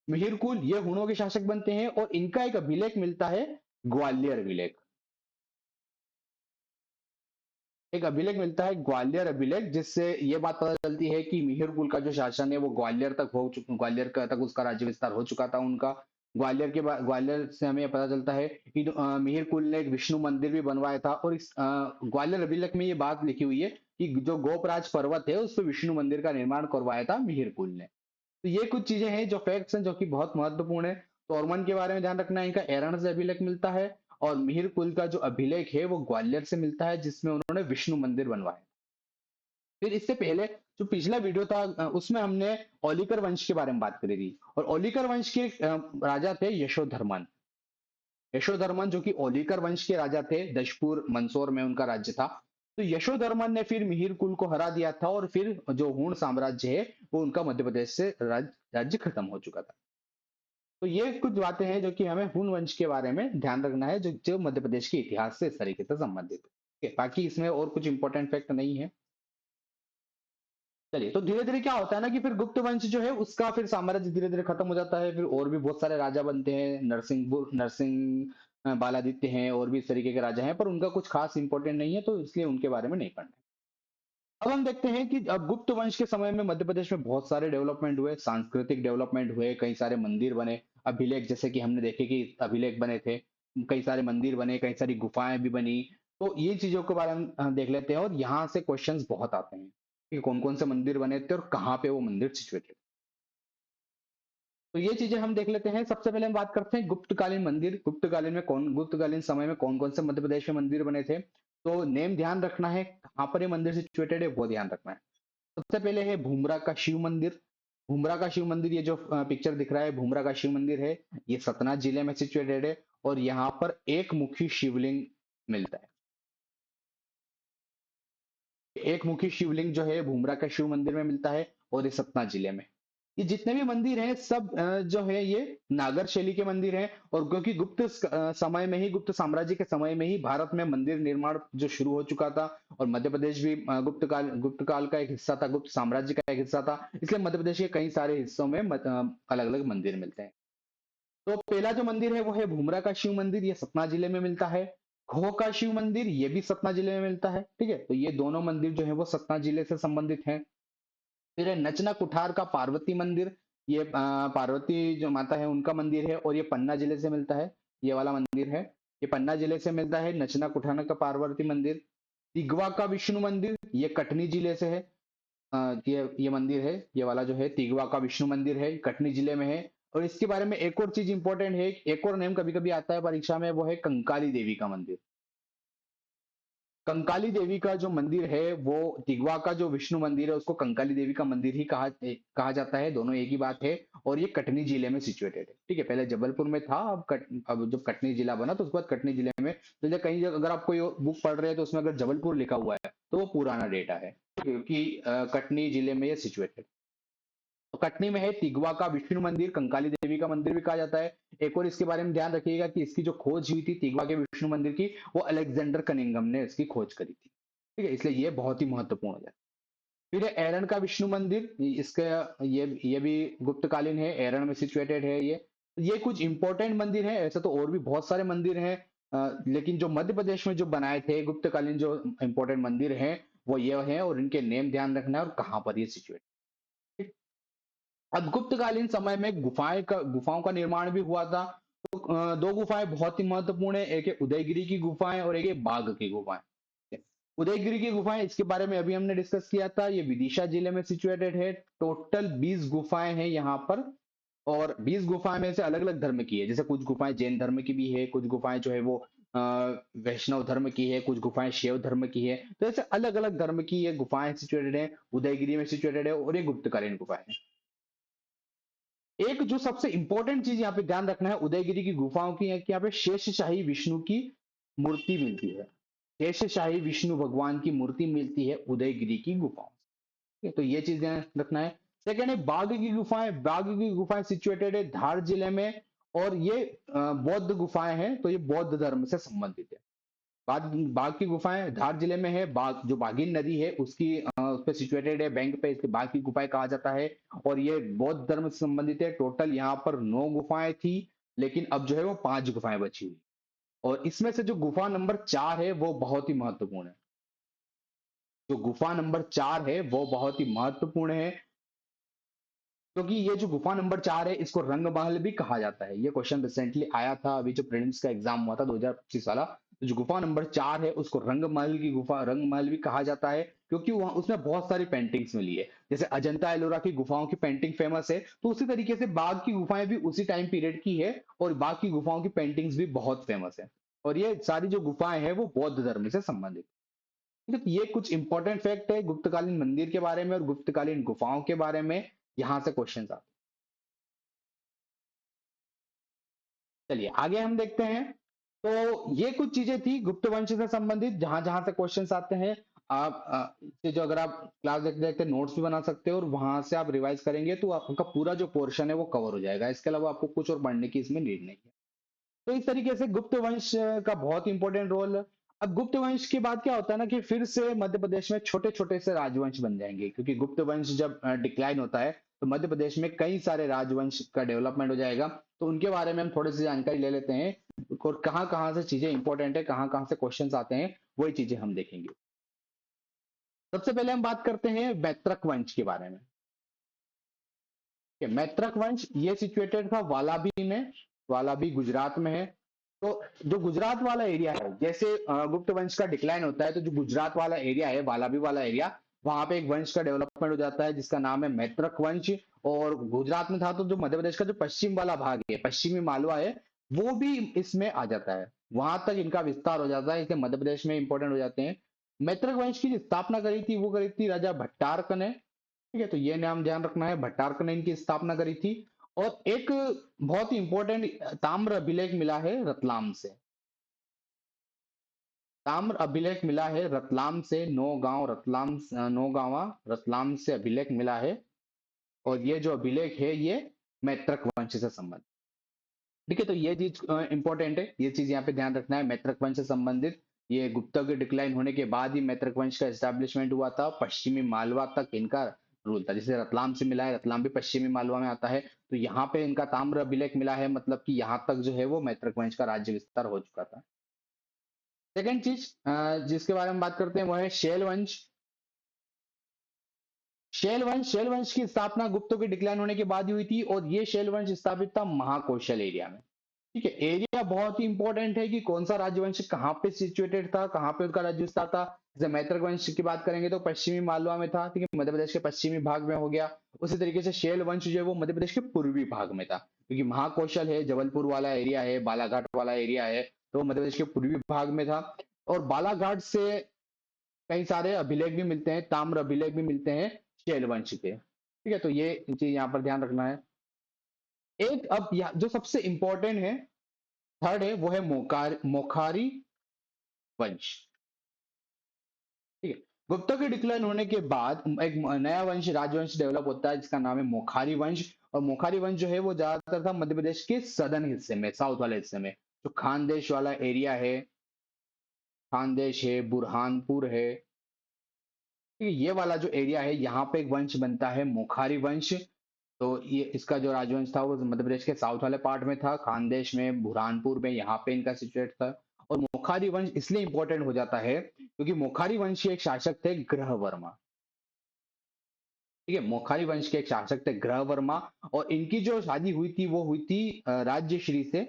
मिहिरकुल ये हुणों के शासक बनते हैं, और इनका एक अभिलेख मिलता है, ग्वालियर अभिलेख। एक अभिलेख मिलता है ग्वालियर अभिलेख, जिससे ये बात पता चलती है कि मिहिरकुल का जो शासन है वो ग्वालियर तक हो चुका, ग्वालियर का तक उसका राज्य विस्तार हो चुका था उनका। ग्वालियर के बाद, ग्वालियर से हमें पता चलता है कि मिहिरकुल ने एक विष्णु मंदिर भी बनवाया था। और इस ग्वालियर अभिलेख में ये बात लिखी हुई है कि जो गोपराज पर्वत है उस पर विष्णु मंदिर का निर्माण करवाया था मिहिरकुल ने। तो ये कुछ चीजें हैं जो फैक्ट्स हैं, जो कि बहुत महत्वपूर्ण है। तोरमन के बारे में ध्यान रखना है, इनका एरण से अभिलेख मिलता है। और मिहिर कुल का जो अभिलेख है वो ग्वालियर से मिलता है, जिसमें उन्होंने विष्णु मंदिर बनवाया। फिर इससे पहले जो पिछला वीडियो था उसमें हमने ओलिकर वंश के बारे में बात करी थी। और ओलिकर वंश के राजा थे यशोधर्मन। यशोधर्मन जो कि ओलिकर वंश के राजा थे, दशपुर मंदसौर में उनका राज्य था। तो यशोधर्मन ने फिर मिहिर कुल को हरा दिया था, और फिर जो हूण साम्राज्य है वो उनका मध्य प्रदेश से राज्य खत्म हो चुका था। तो ये कुछ बातें हैं जो कि हमें हुन वंश के बारे में ध्यान रखना है, जो जो मध्य प्रदेश के इतिहास से इस तरीके से संबंधित है। ठीक है, बाकी इसमें और कुछ इंपॉर्टेंट फैक्ट नहीं है। चलिए, तो धीरे धीरे क्या होता है ना कि फिर गुप्त वंश जो है उसका फिर साम्राज्य धीरे धीरे खत्म हो जाता है। फिर और भी बहुत सारे राजा बनते हैं, नरसिंह बालादित्य हैं, और भी इस तरीके के राजा हैं, पर उनका कुछ खास इंपॉर्टेंट नहीं है, तो इसलिए उनके बारे में नहीं पढ़ना। अब हम देखते हैं कि अब गुप्त वंश के समय में मध्य प्रदेश में बहुत सारे डेवलपमेंट हुए, सांस्कृतिक डेवलपमेंट हुए, कई सारे मंदिर बने। अभिलेख जैसे कि हमने देखे कि अभिलेख बने थे, कई सारे मंदिर बने, कई सारी गुफाएं भी बनी। तो ये चीजों के बारे में हम देख लेते हैं, और यहाँ से क्वेश्चंस बहुत आते हैं कि कौन कौन से मंदिर बने थे और कहाँ पे वो मंदिर सिचुएटेड। तो ये चीजें हम देख लेते हैं। सबसे पहले हम बात करते हैं गुप्तकालीन मंदिर। गुप्तकालीन समय में कौन कौन से मध्य प्रदेश में मंदिर बने थे। तो नेम ध्यान रखना है, कहाँ पर ये मंदिर सिचुएटेड है वो ध्यान रखना है। सबसे पहले है भूमरा का शिव मंदिर। भूमरा का शिव मंदिर, ये जो पिक्चर दिख रहा है, भूमरा का शिव मंदिर है। ये सतना जिले में सिचुएटेड है, और यहाँ पर एक मुखी शिवलिंग मिलता है। एक मुखी शिवलिंग जो है भूमरा का शिव मंदिर में मिलता है, और ये सतना जिले में। ये जितने भी मंदिर हैं सब जो है ये नागर शैली के मंदिर हैं। और क्योंकि समय में ही, गुप्त साम्राज्य के समय में ही भारत में मंदिर निर्माण जो शुरू हो चुका था, और मध्य प्रदेश भी गुप्त काल का एक हिस्सा था, गुप्त साम्राज्य का एक हिस्सा था, इसलिए मध्य प्रदेश के कई सारे हिस्सों में अलग अलग मंदिर मिलते हैं। तो पहला जो मंदिर है वो है भूमरा का शिव मंदिर, ये सतना जिले में मिलता है। खो का शिव मंदिर, ये भी सतना जिले में मिलता है। ठीक है, तो ये दोनों मंदिर जो है वो सतना जिले से संबंधित हैं। फिर है नचना कुठार का पार्वती मंदिर। ये पार्वती जो माता है उनका मंदिर है, और ये पन्ना जिले से मिलता है। ये वाला मंदिर है, ये पन्ना जिले से मिलता है, नचना कुठार का पार्वती मंदिर। तिगवा का विष्णु मंदिर, ये कटनी जिले से है। ये मंदिर है, ये वाला जो है तिगवा का विष्णु मंदिर है, कटनी जिले में है। और इसके बारे में एक और चीज इंपॉर्टेंट है, एक और नेम कभी कभी आता है परीक्षा में, वो है कंकाली देवी का मंदिर। कंकाली देवी का जो मंदिर है वो, तिगवा का जो विष्णु मंदिर है उसको कंकाली देवी का मंदिर ही कहा जाता है, दोनों एक ही बात है। और ये कटनी जिले में सिचुएटेड है। ठीक है, पहले जबलपुर में था, अब जब कटनी जिला बना तो उसके बाद कटनी जिले में। तो कहीं अगर आप कोई बुक पढ़ रहे हैं तो उसमें अगर जबलपुर लिखा हुआ है तो वो पुराना डेटा है, क्योंकि कटनी जिले में ये सिचुएटेड। तो कटनी में है तिगवा का विष्णु मंदिर, कंकाली देवी का मंदिर भी कहा जाता है। एक और इसके बारे में ध्यान रखिएगा कि इसकी जो खोज हुई थी तिगवा के विष्णु मंदिर की, वो अलेक्जेंडर कनिंगम ने इसकी खोज करी थी। ठीक है, इसलिए ये बहुत ही महत्वपूर्ण है। फिर है एरन का विष्णु मंदिर, इसका ये भी गुप्तकालीन है, एरन में सिचुएटेड है ये कुछ इंपॉर्टेंट मंदिर है, ऐसे तो और भी बहुत सारे मंदिर हैं। लेकिन जो मध्य प्रदेश में जो बनाए थे गुप्तकालीन जो इंपॉर्टेंट मंदिर हैं वो ये हैं, और इनके नेम ध्यान रखना है और कहाँ पर ये सिचुएटेड। अब गुप्तकालीन समय में गुफाओं का निर्माण भी हुआ था। तो दो गुफाएं बहुत ही महत्वपूर्ण है, एक है उदयगिरी की गुफाएं और एक है बाघ की गुफाएं। उदयगिरी की गुफाएं, इसके बारे में अभी हमने डिस्कस किया था, ये विदिशा जिले में सिचुएटेड है। टोटल 20 गुफाएं हैं यहाँ पर, और 20 गुफाएं में से अलग अलग धर्म की है। जैसे कुछ गुफाएं जैन धर्म की भी है, कुछ गुफाएं जो है वो वैष्णव धर्म की है, कुछ गुफाएं शैव धर्म की है। तो ऐसे अलग अलग धर्म की ये गुफाएं सिचुएटेड है, उदयगिरी में सिचुएटेड है, और ये गुप्तकालीन गुफाएं हैं। एक जो सबसे इंपॉर्टेंट चीज यहाँ पे ध्यान रखना है उदयगिरी की गुफाओं की है कि यहाँ पे शेषशाही विष्णु की मूर्ति मिलती है। शेषशाही विष्णु भगवान की मूर्ति मिलती है उदयगिरी की गुफाओं से। तो ये चीज ध्यान रखना है। सेकंड है बाघ की गुफाएं। बाघ की गुफाएं सिचुएटेड है धार जिले में, और ये बौद्ध गुफाएं हैं, तो ये बौद्ध धर्म से संबंधित है। बाघ बाघ की गुफाएं धार जिले में है। बाघ जो बाघिन नदी है उसकी उस पे सिचुएटेड है, बैंक पे, इसके बाघ की गुफाएं कहा जाता है। और ये बौद्ध धर्म से संबंधित है। टोटल यहाँ पर 9 गुफाएं थी, लेकिन अब जो है वो 5 गुफाएं बची हुई। और इसमें से जो गुफा नंबर 4 है वो बहुत ही महत्वपूर्ण है। जो गुफा नंबर 4 है वो बहुत ही महत्वपूर्ण है, क्योंकि ये जो गुफा नंबर 4 है इसको रंग महल भी कहा जाता है। ये क्वेश्चन रिसेंटली आया था, अभी जो प्रीलिम्स का एग्जाम हुआ था 2025 वाला। तो जो गुफा नंबर 4 है उसको रंग महल की गुफा, रंग महल भी कहा जाता है, क्योंकि वहां उसमें बहुत सारी पेंटिंग्स मिली है। जैसे अजंता एलोरा की गुफाओं की पेंटिंग फेमस है, तो उसी तरीके से बाघ की गुफाएं भी उसी टाइम पीरियड की है, और बाघ की गुफाओं की पेंटिंग्स भी बहुत फेमस है। और ये सारी जो गुफाएं हैं वो बौद्ध धर्म से संबंधित। ठीक है, तो ये कुछ इंपॉर्टेंट फैक्ट है गुप्तकालीन मंदिर के बारे में और गुप्तकालीन गुफाओं के बारे में। यहाँ से क्वेश्चन आते हैं। चलिए आगे हम देखते हैं। तो ये कुछ चीजें थी गुप्त वंश से संबंधित, जहां जहां से क्वेश्चंस आते हैं। आप इससे जो, अगर आप क्लास देखते देखते नोट्स भी बना सकते हो, और वहां से आप रिवाइज करेंगे तो आपका पूरा जो पोर्शन है वो कवर हो जाएगा। इसके अलावा आपको कुछ और पढ़ने की इसमें नीड नहीं है। तो इस तरीके से गुप्त वंश का बहुत इंपॉर्टेंट रोल। अब गुप्त वंश के बाद क्या होता है ना, कि फिर से मध्य प्रदेश में छोटे छोटे से राजवंश बन जाएंगे, क्योंकि गुप्त वंश जब डिक्लाइन होता है तो मध्य प्रदेश में कई सारे राजवंश का डेवलपमेंट हो जाएगा। तो उनके बारे में हम थोड़ी सी जानकारी ले लेते हैं, और कहाँ कहाँ से चीजें इंपॉर्टेंट है, कहाँ कहाँ से क्वेश्चन आते हैं, वही चीजें हम देखेंगे। सबसे पहले हम बात करते हैं मैत्रक वंश के बारे में। मैत्रक वंश ये सिचुएटेड था वालाबी में। वालाबी गुजरात में है। तो जो गुजरात वाला एरिया है, जैसे गुप्त वंश का डिक्लाइन होता है, तो जो गुजरात वाला एरिया है, वालाबी वाला एरिया, वहां पे एक वंश का डेवलपमेंट हो जाता है जिसका नाम है मैत्रक वंश। और गुजरात में था, तो जो मध्य प्रदेश का जो पश्चिम वाला भाग है, पश्चिमी मालवा है, वो भी इसमें आ जाता है। वहां तक इनका विस्तार हो जाता है, इसलिए मध्य प्रदेश में इंपॉर्टेंट हो जाते हैं। मैत्रक वंश की जो स्थापना करी थी वो करी थी राजा भट्टारक ने। ठीक है, तो ये नाम ध्यान रखना है, भट्टारक ने इनकी स्थापना करी थी। और एक बहुत ही इंपॉर्टेंट ताम्र अभिलेख मिला है रतलाम से। ताम्र अभिलेख मिला है रतलाम से, नौगांव रतलाम, नौगांवा रतलाम से अभिलेख मिला है। और ये जो अभिलेख है ये मैत्रक वंश से संबंधित। ठीक है, तो ये चीज इंपॉर्टेंट है, ये चीज यहाँ पे ध्यान रखना है, मैत्रक वंश से संबंधित। ये गुप्ता के डिक्लाइन होने के बाद ही मैत्रक वंश का एस्टेब्लिशमेंट हुआ था। पश्चिमी मालवा तक इनका रूल था। जैसे रतलाम से मिला है, रतलाम भी पश्चिमी मालवा में आता है, तो यहाँ पे इनका ताम्र अभिलेख मिला है, मतलब कि यहाँ तक जो है वो मैत्रक वंश का राज्य विस्तार हो चुका था। सेकेंड चीज जिसके बारे में बात करते हैं वो है शैल वंश। शैल वंश की स्थापना गुप्तों के डिक्लाइन होने के बाद ही हुई थी, और ये शैल वंश स्थापित था महाकौशल एरिया में। ठीक है, एरिया बहुत ही इंपॉर्टेंट है कि कौन सा राजवंश कहाँ पे सिचुएटेड था, कहाँ पे उनका राज्य विस्तार था। जैसे मैत्रक वंश की बात करेंगे तो पश्चिमी मालवा में था, ठीक है, मध्य प्रदेश के पश्चिमी भाग में हो गया। उसी तरीके से शैल वंश जो है वो मध्य प्रदेश के पूर्वी भाग में था, क्योंकि महाकौशल है, जबलपुर वाला एरिया है, बालाघाट वाला एरिया है, तो मध्य प्रदेश के पूर्वी भाग में था। और बालाघाट से कई सारे अभिलेख भी मिलते हैं, ताम्र अभिलेख भी मिलते हैं शैल वंश के। ठीक है, तो ये चीज यहाँ पर ध्यान रखना है। एक अब जो सबसे इंपॉर्टेंट है, थर्ड है, वो है मोखारी वंश। ठीक है, गुप्ता के डिक्लाइन होने के बाद एक नया वंश, राजवंश डेवलप होता है जिसका नाम है मोखारी वंश। और मोखारी वंश जो है वो ज्यादातर था मध्य प्रदेश के सदर्न हिस्से में, साउथ वाले हिस्से में, जो खानदेश वाला एरिया है, खानदेश है, बुरहानपुर है, ठीक है, ये वाला जो एरिया है यहाँ पे एक वंश बनता है मोखारी वंश। तो ये इसका जो राजवंश था वो मध्य प्रदेश के साउथ वाले पार्ट में था, खानदेश में, बुरहानपुर में, यहाँ पे इनका सिचुएट था। और मोखारी वंश इसलिए इंपॉर्टेंट हो जाता है क्योंकि मोखारी वंश के एक शासक थे ग्रह वर्मा। ठीक है। मोखारी वंश के एक शासक थे ग्रह वर्मा, और इनकी जो शादी हुई थी वो हुई थी राज्यश्री से।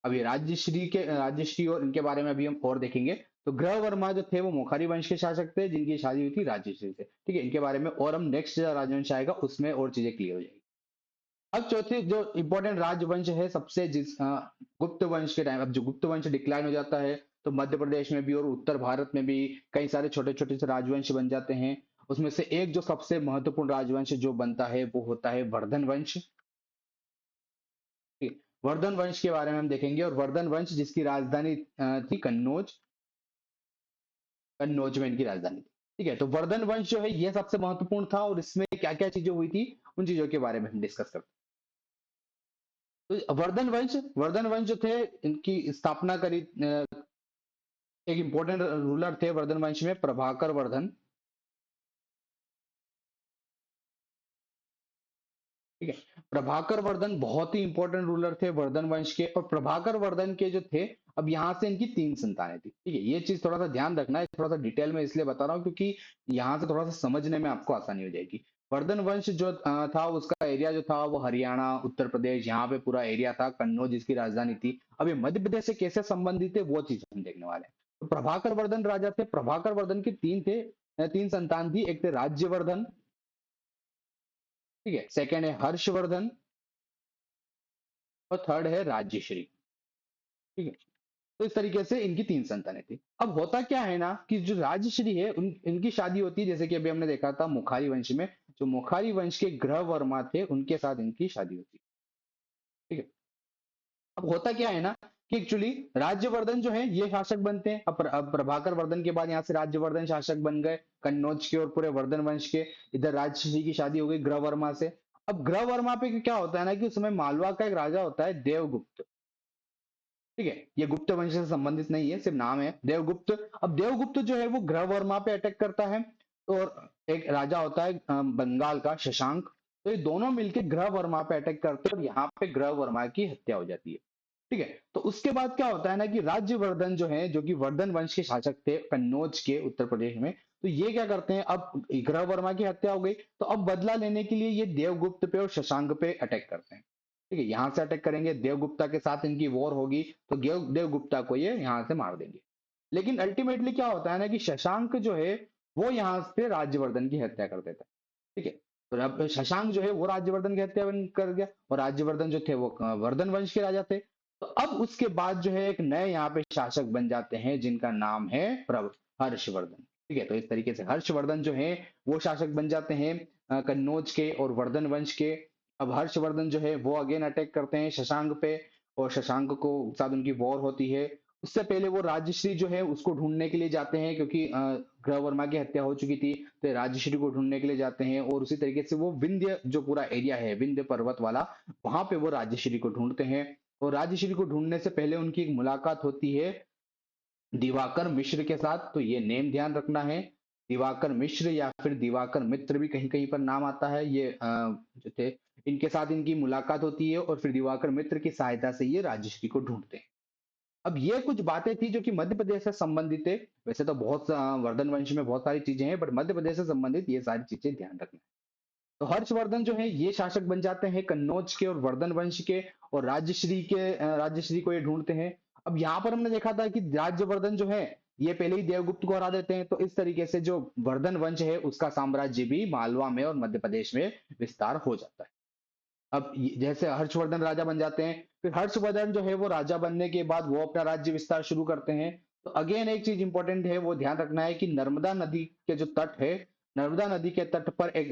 अभी राज्यश्री और इनके बारे में अभी हम और देखेंगे। तो ग्रह वर्मा जो थे वो मोखारी वंश के शासक थे, जिनकी शादी हुई थी राज्यश्री से। ठीक है, इनके बारे में और हम नेक्स्ट राजवंश आएगा उसमें और चीजें क्लियर हो जाएगी। अब चौथे जो इंपॉर्टेंट राजवंश है सबसे गुप्त वंश के टाइम, अब जो गुप्त वंश डिक्लाइन हो जाता है तो मध्य प्रदेश में भी और उत्तर भारत में भी कई सारे छोटे छोटे से राजवंश बन जाते हैं। उसमें से एक जो सबसे महत्वपूर्ण राजवंश जो बनता है वो होता है वर्धन वंश। ठीक है? वर्धन वंश के बारे में हम देखेंगे, और वर्धन वंश जिसकी राजधानी थी कन्नौज। कन्नौज में इनकी राजधानी थी। ठीक है, तो वर्धन वंश जो है ये सबसे महत्वपूर्ण था, और इसमें क्या क्या चीजें हुई थी उन चीजों के बारे में हम डिस्कस करते हैं। तो वर्धन वंश जो थे इनकी स्थापना करी, एक इंपॉर्टेंट रूलर थे वर्धन वंश में प्रभाकर वर्धन। ठीक है, प्रभाकर वर्धन बहुत ही इंपॉर्टेंट रूलर थे वर्धन वंश के, और प्रभाकर वर्धन के जो थे, अब यहाँ से इनकी 3 संतानें थी। ठीक है, ये चीज थोड़ा सा ध्यान रखना है, थोड़ा सा डिटेल में इसलिए बता रहा हूँ क्योंकि यहाँ से थोड़ा सा समझने में आपको आसानी हो जाएगी। वर्धन वंश जो था उसका एरिया जो था वो हरियाणा, उत्तर प्रदेश, यहाँ पे पूरा एरिया था। कन्नौज जिसकी राजधानी थी। अब ये मध्य प्रदेश से कैसे संबंधित है वो चीज हम देखने वाले हैं। तो प्रभाकर वर्धन राजा थे, प्रभाकर वर्धन के तीन संतान थी। एक थे राज्यवर्धन, ठीक है, सेकंड है हर्षवर्धन, और थर्ड है राज्यश्री। ठीक है, तो इस तरीके से इनकी 3 संतानें थी। अब होता क्या है ना कि जो राज्यश्री है इनकी शादी होती है, जैसे कि अभी हमने देखा था मुखारी वंश में, जो मुखारी वंश के ग्रह वर्मा थे उनके साथ इनकी शादी होती है। ठीक है, अब होता क्या है ना कि एक्चुअली राज्यवर्धन जो है ये शासक बनते हैं। अब प्रभाकर वर्धन के बाद यहाँ से राज्यवर्धन शासक बन गए कन्नौज के और पूरे वर्धन वंश के। इधर राजश्री की शादी हो गई ग्रह वर्मा से। अब ग्रह वर्मा पे क्या होता है ना कि उस समय मालवा का एक राजा होता है देवगुप्त। ठीक है, ये गुप्त वंश से संबंधित नहीं है, सिर्फ नाम है देवगुप्त। अब देवगुप्त जो है वो ग्रह वर्मा पे अटैक करता है, और एक राजा होता है बंगाल का शशांक। तो ये दोनों मिलकर ग्रह वर्मा पे अटैक करते हैं, और यहाँ पे ग्रह वर्मा की हत्या हो जाती है। ठीक है, तो उसके बाद क्या होता है ना कि राज्यवर्धन जो है, जो कि वर्धन वंश के शासक थे कन्नौज के उत्तर प्रदेश में, तो ये क्या करते हैं, अब ग्रह वर्मा की हत्या हो गई तो अब बदला लेने के लिए ये देवगुप्त पे और शशांक पे अटैक करते हैं। ठीक है, यहां से अटैक करेंगे, देवगुप्ता के साथ इनकी वॉर होगी, तो देवगुप्ता को ये यहां से मार देंगे। लेकिन अल्टीमेटली क्या होता है ना कि शशांक जो है वो यहाँ से राज्यवर्धन की हत्या कर देता है। ठीक है, तो अब शशांक जो है वो राज्यवर्धन की हत्या कर गया, और राज्यवर्धन जो थे वो वर्धन वंश के राजा थे। तो अब उसके बाद जो है एक नए यहाँ पे शासक बन जाते हैं जिनका नाम है हर्षवर्धन। ठीक है, तो इस तरीके से हर्षवर्धन जो है वो शासक बन जाते हैं कन्नौज के और वर्धन वंश के। अब हर्षवर्धन जो है वो अगेन अटैक करते हैं शशांक पे, और शशांक को साथ उनकी वॉर होती है। उससे पहले वो राजश्री जो है उसको ढूंढने के लिए जाते हैं, क्योंकि ग्रह वर्मा की हत्या हो चुकी थी, तो ये राजश्री को ढूंढने के लिए जाते हैं। और उसी तरीके से वो विंध्य जो पूरा एरिया है विंध्य पर्वत वाला, वहां पे वो राजश्री को ढूंढते हैं। और राजश्री को ढूंढने से पहले उनकी एक मुलाकात होती है दिवाकर मिश्र के साथ। तो ये नेम ध्यान रखना है, दिवाकर मिश्र या फिर दिवाकर मित्र भी कहीं कहीं पर नाम आता है। ये जो थे इनके साथ इनकी मुलाकात होती है, और फिर दिवाकर मित्र की सहायता से ये राजश्री को ढूंढते हैं। अब ये कुछ बातें थी जो कि मध्य प्रदेश से संबंधित है। वैसे तो वर्धन वंश में बहुत सारी चीजें हैं, बट मध्य प्रदेश से संबंधित ये सारी चीजें ध्यान रखना। तो हर्षवर्धन जो है ये शासक बन जाते हैं कन्नौज के और वर्धन वंश के, और राजश्री को ये ढूंढते हैं। अब यहाँ पर हमने देखा था कि राज्यवर्धन जो है ये पहले ही देवगुप्त को हरा देते हैं, तो इस तरीके से जो वर्धन वंश है उसका साम्राज्य भी मालवा में और मध्य प्रदेश में विस्तार हो जाता है। अब जैसे हर्षवर्धन राजा बन जाते हैं, फिर हर्षवर्धन जो है वो राजा बनने के बाद वो अपना राज्य विस्तार शुरू करते हैं। तो अगेन एक चीज इंपॉर्टेंट है वो ध्यान रखना है कि नर्मदा नदी के जो तट है, नर्मदा नदी के तट पर एक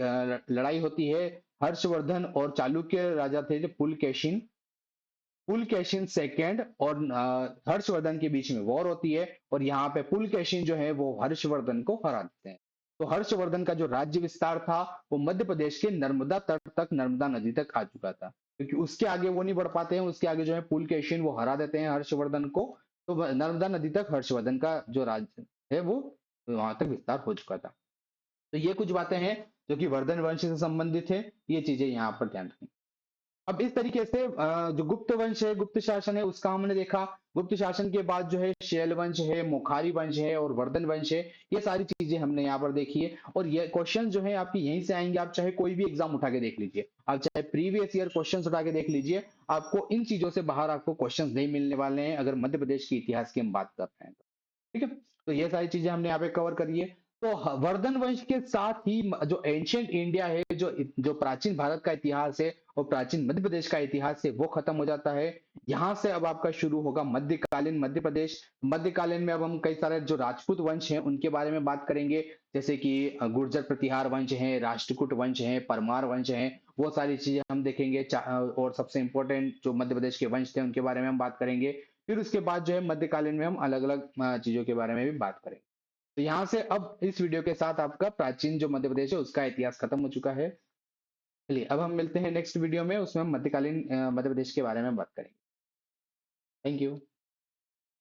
लड़ाई होती है। हर्षवर्धन और चालुक्य राजा थे जो पुलकेशिन सेकेंड और हर्षवर्धन के बीच में वॉर होती है, और यहाँ पे पुलकेशिन जो है वो हर्षवर्धन को हरा देते हैं। तो हर्षवर्धन का जो राज्य विस्तार था वो मध्य प्रदेश के नर्मदा तट तक, नर्मदा नदी तक आ चुका था, क्योंकि उसके आगे वो नहीं बढ़ पाते हैं। उसके आगे जो है पुलकेशिन वो हरा देते हैं हर्षवर्धन को। तो नर्मदा नदी तक हर्षवर्धन का जो राज्य है वो वहां तक विस्तार हो चुका था। तो ये कुछ बातें हैं जो कि वर्धन वंश से संबंधित है, ये चीजें यहाँ पर ध्यान रखें। अब इस तरीके से जो गुप्त वंश है, गुप्त शासन है, उसका हमने देखा। गुप्त शासन के बाद जो है शैल वंश है, मोखारी वंश है और वर्धन वंश है। ये सारी चीजें हमने यहाँ पर देखी है और ये क्वेश्चन जो है आपकी यहीं से आएंगे। आप चाहे कोई भी एग्जाम उठा के देख लीजिए, आप चाहे प्रीवियस ईयर क्वेश्चन उठा के देख लीजिए, आपको इन चीजों से बाहर आपको क्वेश्चन नहीं मिलने वाले हैं अगर मध्य प्रदेश के इतिहास की हम बात कर रहे हैं तो। ठीक है, तो ये सारी चीजें हमने यहाँ पे कवर करी है। तो वर्धन वंश के साथ ही जो एंशियंट इंडिया है, जो प्राचीन भारत का इतिहास है और प्राचीन मध्य प्रदेश का इतिहास है, वो खत्म हो जाता है। यहाँ से अब आपका शुरू होगा मध्यकालीन मध्य प्रदेश। मध्यकालीन में अब हम कई सारे जो राजपूत वंश हैं उनके बारे में बात करेंगे, जैसे कि गुर्जर प्रतिहार वंश है, राष्ट्रकूट वंश है, परमार वंश है, वो सारी चीजें हम देखेंगे। और सबसे इंपॉर्टेंट जो मध्य प्रदेश के वंश थे उनके बारे में हम बात करेंगे। फिर उसके बाद जो है मध्यकालीन में हम अलग अलग चीजों के बारे में भी बात करेंगे। तो यहाँ से अब इस वीडियो के साथ आपका प्राचीन जो मध्य प्रदेश है उसका इतिहास खत्म हो चुका है। चलिए अब हम मिलते हैं नेक्स्ट वीडियो में, उसमें हम मध्यकालीन मध्य प्रदेश के बारे में बात करेंगे। Thank you.